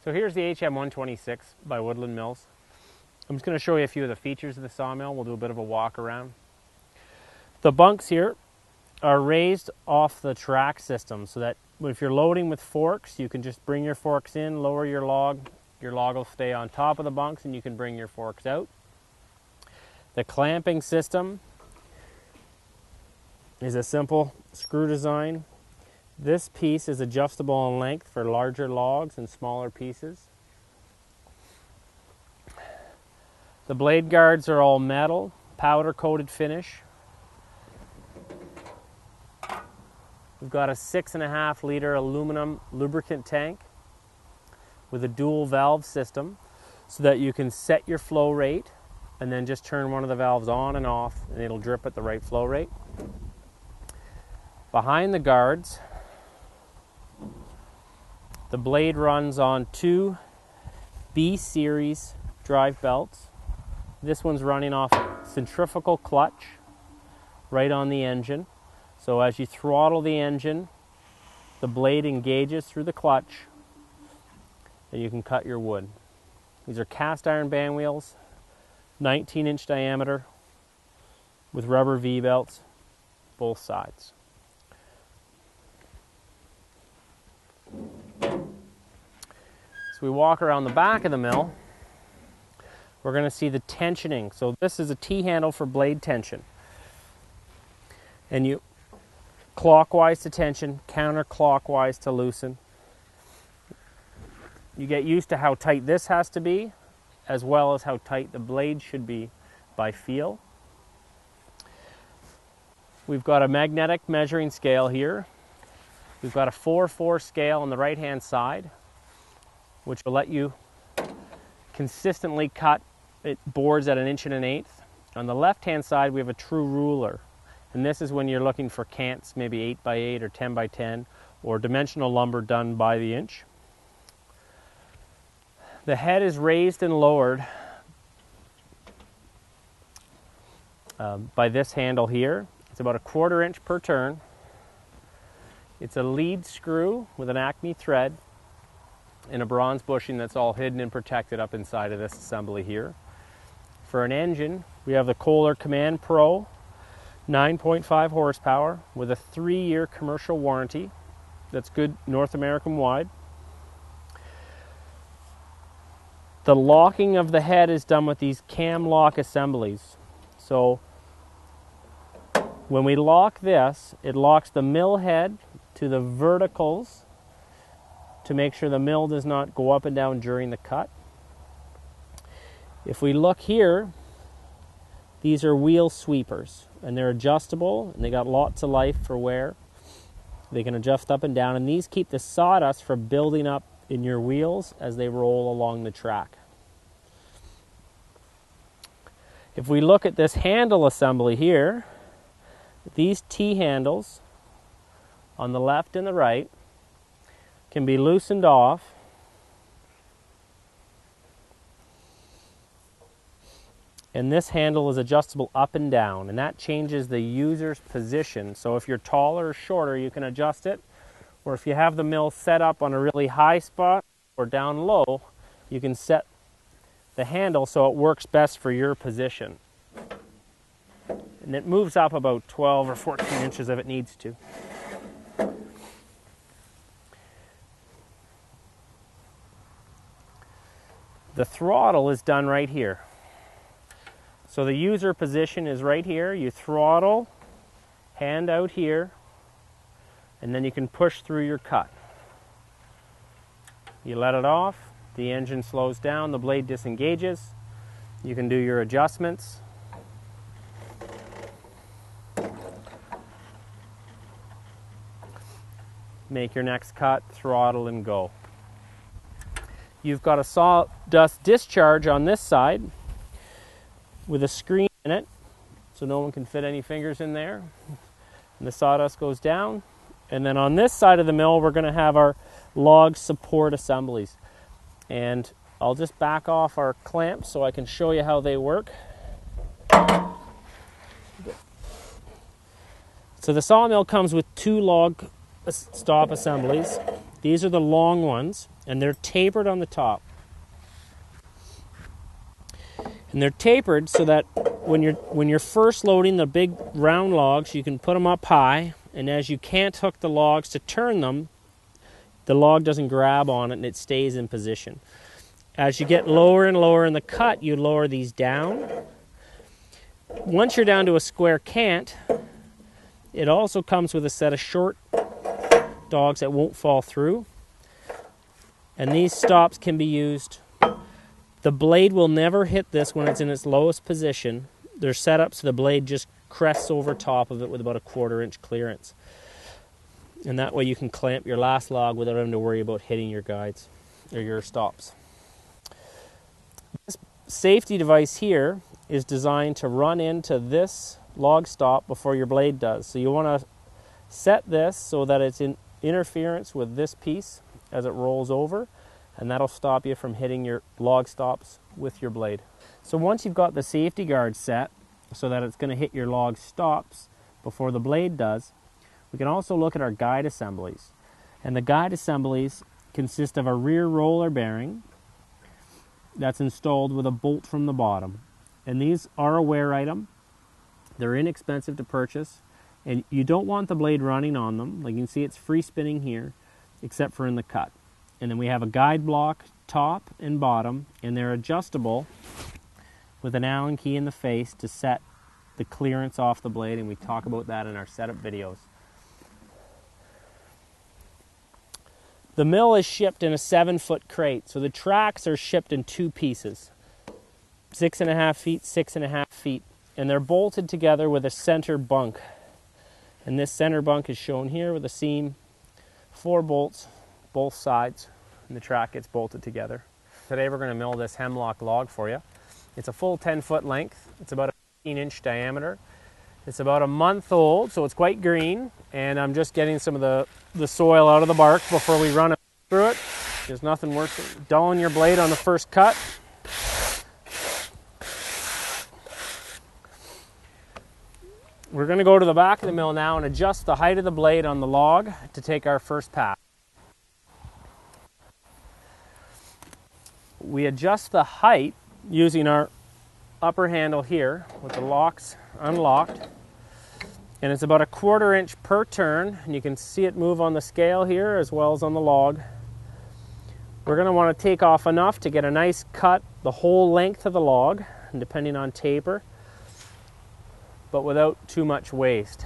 So here's the HM126 by Woodland Mills. I'm just going to show you a few of the features of the sawmill. We'll do a bit of a walk around. The bunks here are raised off the track system so that if you're loading with forks, you can just bring your forks in, lower your log will stay on top of the bunks and you can bring your forks out. The clamping system is a simple screw design. This piece is adjustable in length for larger logs and smaller pieces. The blade guards are all metal, powder coated finish. We've got a 6.5 liter aluminum lubricant tank with a dual valve system so that you can set your flow rate and then just turn one of the valves on and off and it'll drip at the right flow rate. Behind the guards, the blade runs on two B-series drive belts. This one's running off centrifugal clutch right on the engine. So as you throttle the engine, the blade engages through the clutch and you can cut your wood. These are cast iron band wheels, 19-inch diameter with rubber V-belts, both sides. So we walk around the back of the mill, we're going to see the tensioning. So this is a T-handle for blade tension. And you clockwise to tension, counterclockwise to loosen. You get used to how tight this has to be, as well as how tight the blade should be by feel. We've got a magnetic measuring scale here. We've got a 4/4 scale on the right-hand side, which will let you consistently cut boards at 1 1/8 inches. On the left-hand side, we have a true ruler. And this is when you're looking for cants, maybe 8x8 or 10x10, or dimensional lumber done by the inch. The head is raised and lowered by this handle here. It's about 1/4 inch per turn. It's a lead screw with an Acme thread and a bronze bushing that's all hidden and protected up inside of this assembly here. For an engine, we have the Kohler Command Pro, 9.5 horsepower with a 3-year commercial warranty. That's good North American wide. The locking of the head is done with these cam lock assemblies. So when we lock this, it locks the mill head to the verticals to make sure the mill does not go up and down during the cut. If we look here, these are wheel sweepers and they're adjustable and they got lots of life for wear. They can adjust up and down, and these keep the sawdust from building up in your wheels as they roll along the track. If we look at this handle assembly here, these T-handles on the left and the right can be loosened off and this handle is adjustable up and down, and that changes the user's position. So if you're taller or shorter, you can adjust it, or if you have the mill set up on a really high spot or down low, you can set the handle so it works best for your position. And it moves up about 12 or 14 inches if it needs to. The throttle is done right here. So the user position is right here. You throttle, hand out here, and then you can push through your cut. You let it off, the engine slows down, the blade disengages. You can do your adjustments. Make your next cut, throttle, and go. You've got a sawdust discharge on this side with a screen in it, so no one can fit any fingers in there. And the sawdust goes down. And then on this side of the mill, we're going to have our log support assemblies. And I'll just back off our clamps so I can show you how they work. So the sawmill comes with 2 log stop assemblies. These are the long ones, and they're tapered on the top. And they're tapered so that when you're first loading the big round logs, you can put them up high, and as you can't hook the logs to turn them, the log doesn't grab on it and it stays in position. As you get lower and lower in the cut, you lower these down. Once you're down to a square cant, it also comes with a set of short dogs that won't fall through. And these stops can be used. The blade will never hit this when it's in its lowest position. They're set up so the blade just crests over top of it with about a 1/4 inch clearance. And that way you can clamp your last log without having to worry about hitting your guides or your stops. This safety device here is designed to run into this log stop before your blade does. So you want to set this so that it's in interference with this piece as it rolls over, and that'll stop you from hitting your log stops with your blade. So once you've got the safety guard set so that it's going to hit your log stops before the blade does, we can also look at our guide assemblies. And the guide assemblies consist of a rear roller bearing that's installed with a bolt from the bottom. And these are a wear item. They're inexpensive to purchase, and you don't want the blade running on them. Like you can see, it's free spinning here, except for in the cut. And then we have a guide block top and bottom, and they're adjustable with an Allen key in the face to set the clearance off the blade, and we talk about that in our setup videos. The mill is shipped in a 7-foot crate, so the tracks are shipped in 2 pieces, 6.5 feet, 6.5 feet, and they're bolted together with a center bunk. And this center bunk is shown here with a seam, 4 bolts, both sides, and the track gets bolted together. Today we're going to mill this hemlock log for you. It's a full 10-foot length. It's about a 15-inch diameter. It's about a month old, so it's quite green, and I'm just getting some of the soil out of the bark before we run it through it. There's nothing worse than dulling your blade on the first cut. We're going to go to the back of the mill now and adjust the height of the blade on the log to take our first pass. We adjust the height using our upper handle here with the locks unlocked, and it's about a 1/4 inch per turn, and you can see it move on the scale here as well as on the log. We're going to want to take off enough to get a nice cut the whole length of the log, and depending on taper, but without too much waste.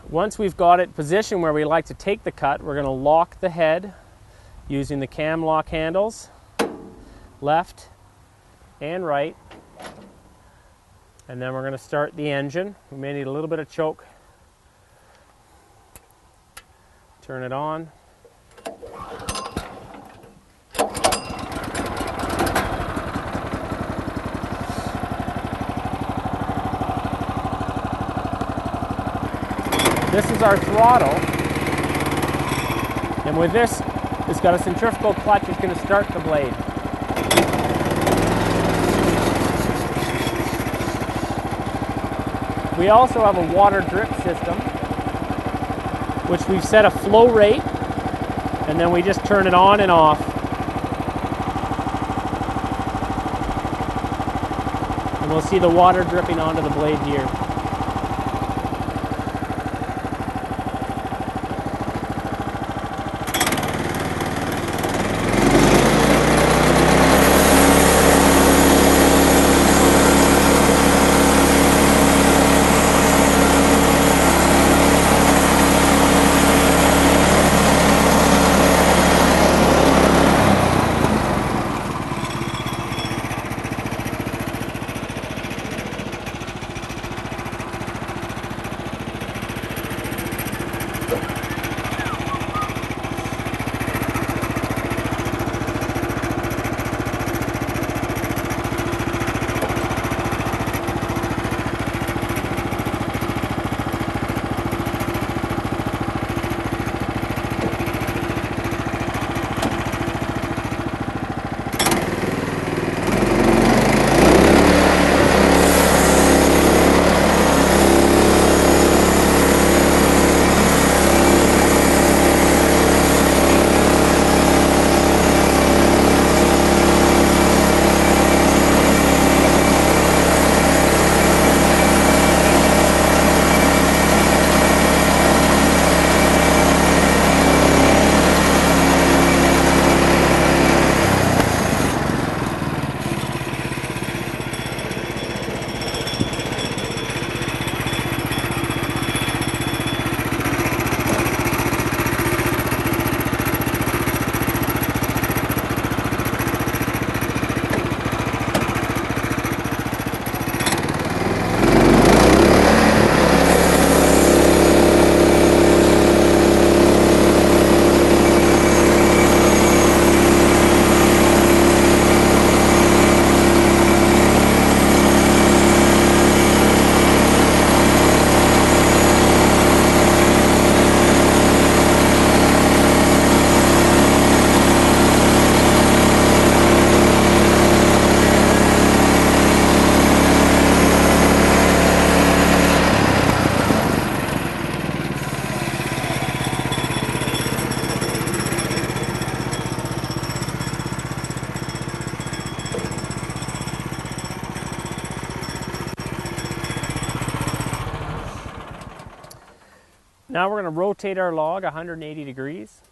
Once we've got it positioned where we like to take the cut, we're going to lock the head using the cam lock handles, left and right, and then we're going to start the engine. We may need a little bit of choke. Turn it on. This is our throttle, and with this, it's got a centrifugal clutch. It's going to start the blade. We also have a water drip system, which we've set a flow rate, and then we just turn it on and off. And we'll see the water dripping onto the blade here. Now we're going to rotate our log 180 degrees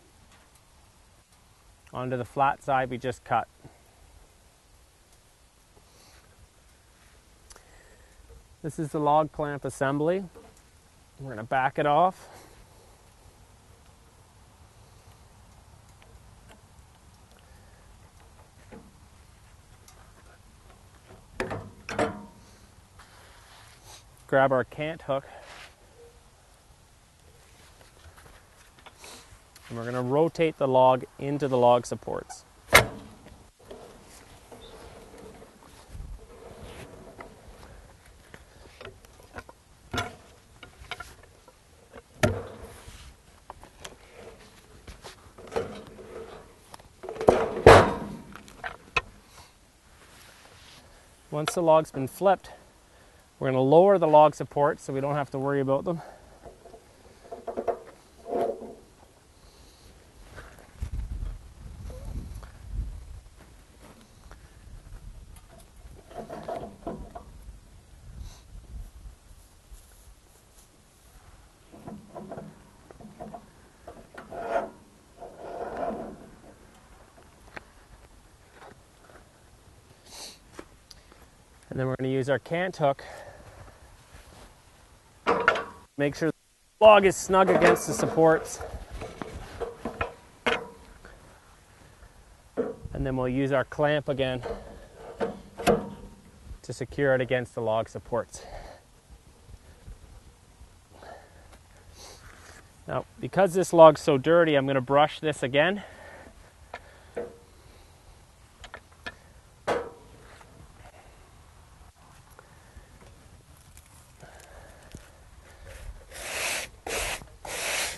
onto the flat side we just cut. This is the log clamp assembly. We're going to back it off. Grab our cant hook. And we're going to rotate the log into the log supports. Once the log's been flipped, we're going to lower the log supports so we don't have to worry about them. And then we're going to use our cant hook. Make sure the log is snug against the supports. And then we'll use our clamp again to secure it against the log supports. Now, because this log's so dirty, I'm going to brush this again.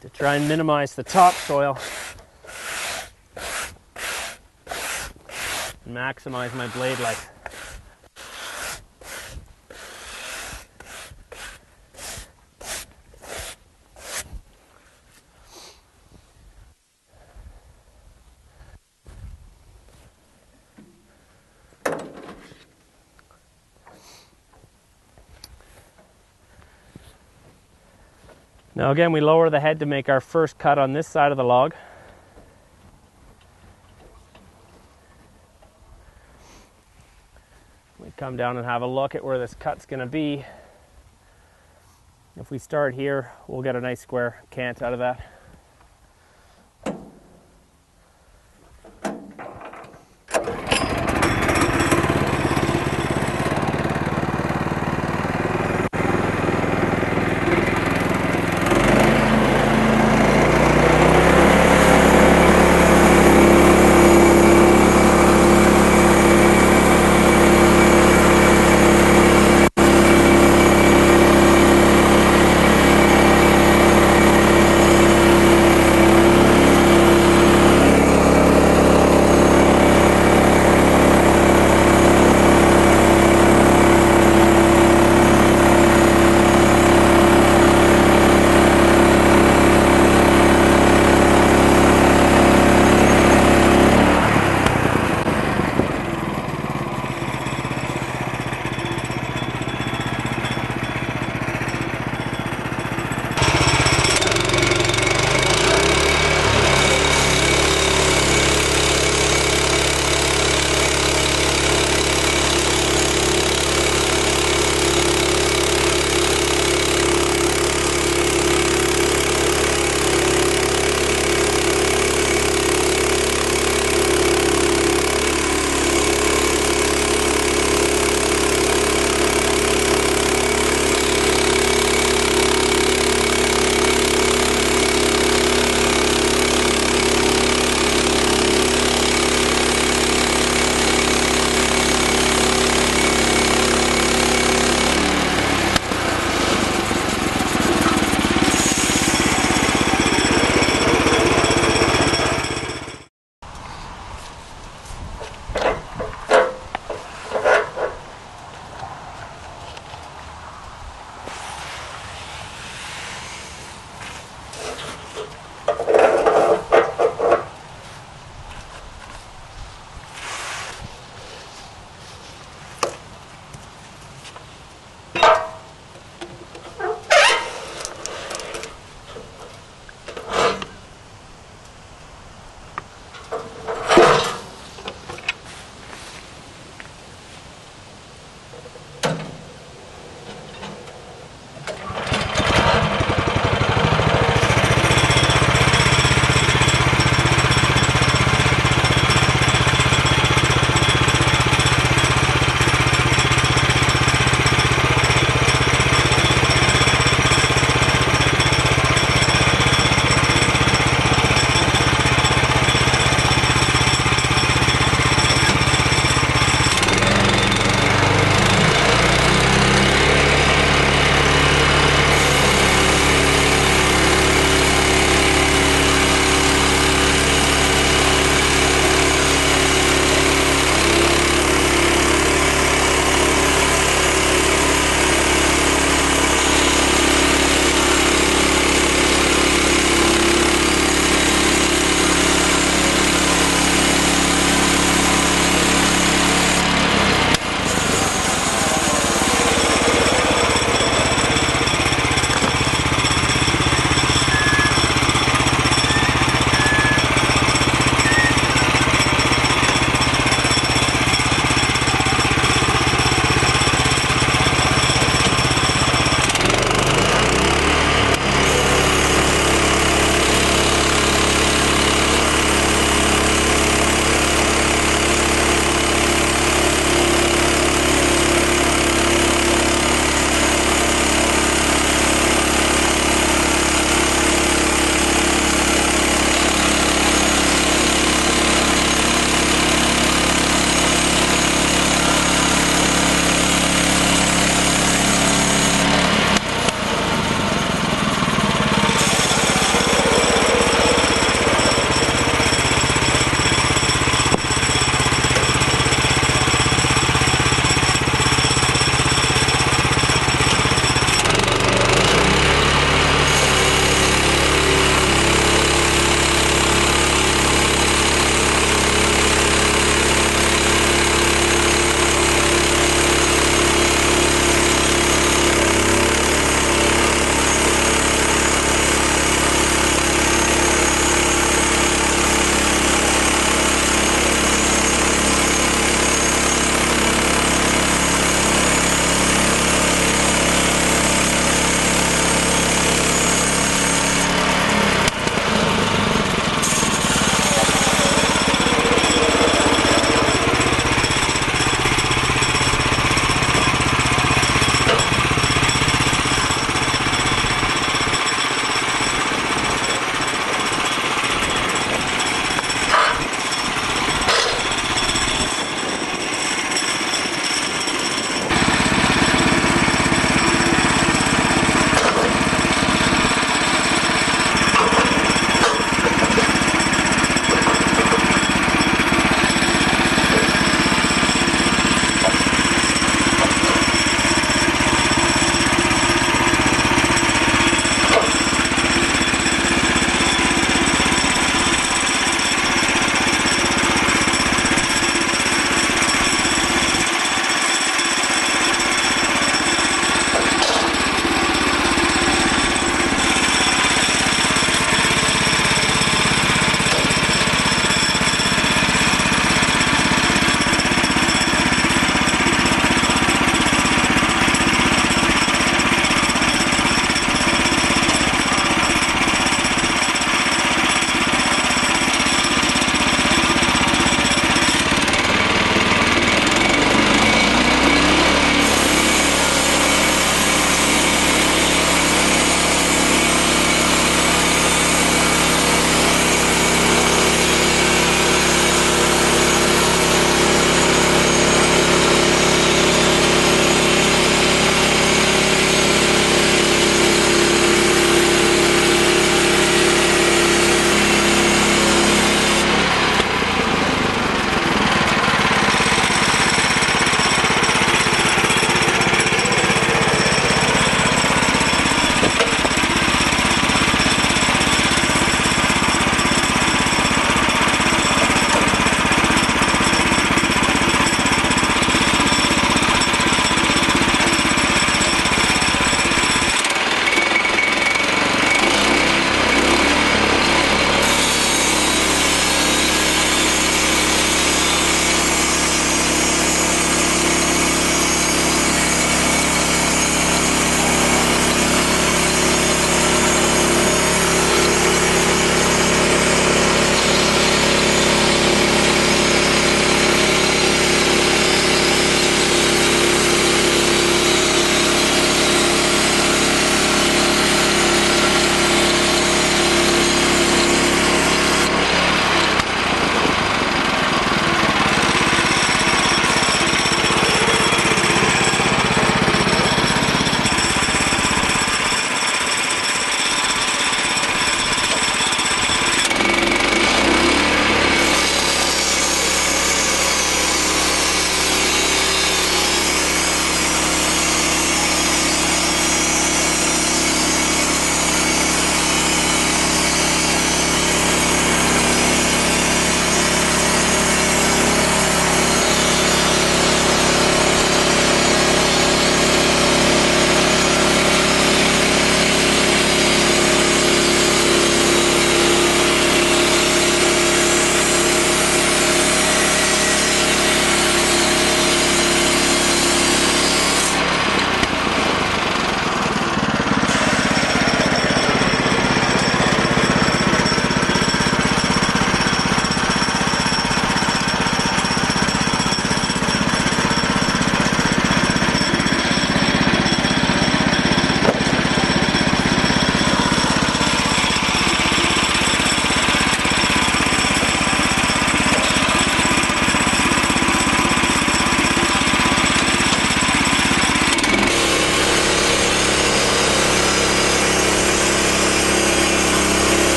To try and minimize the topsoil and maximize my blade life. Now again, we lower the head to make our first cut on this side of the log. We come down and have a look at where this cut's going to be. If we start here, we'll get a nice square cant out of that.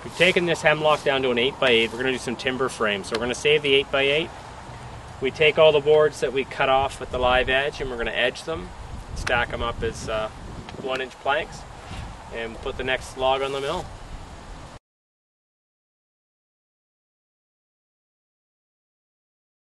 We've taken this hemlock down to an 8x8. We're going to do some timber frames. So we're going to save the 8x8. We take all the boards that we cut off with the live edge and we're going to edge them, stack them up as 1-inch planks, and put the next log on the mill.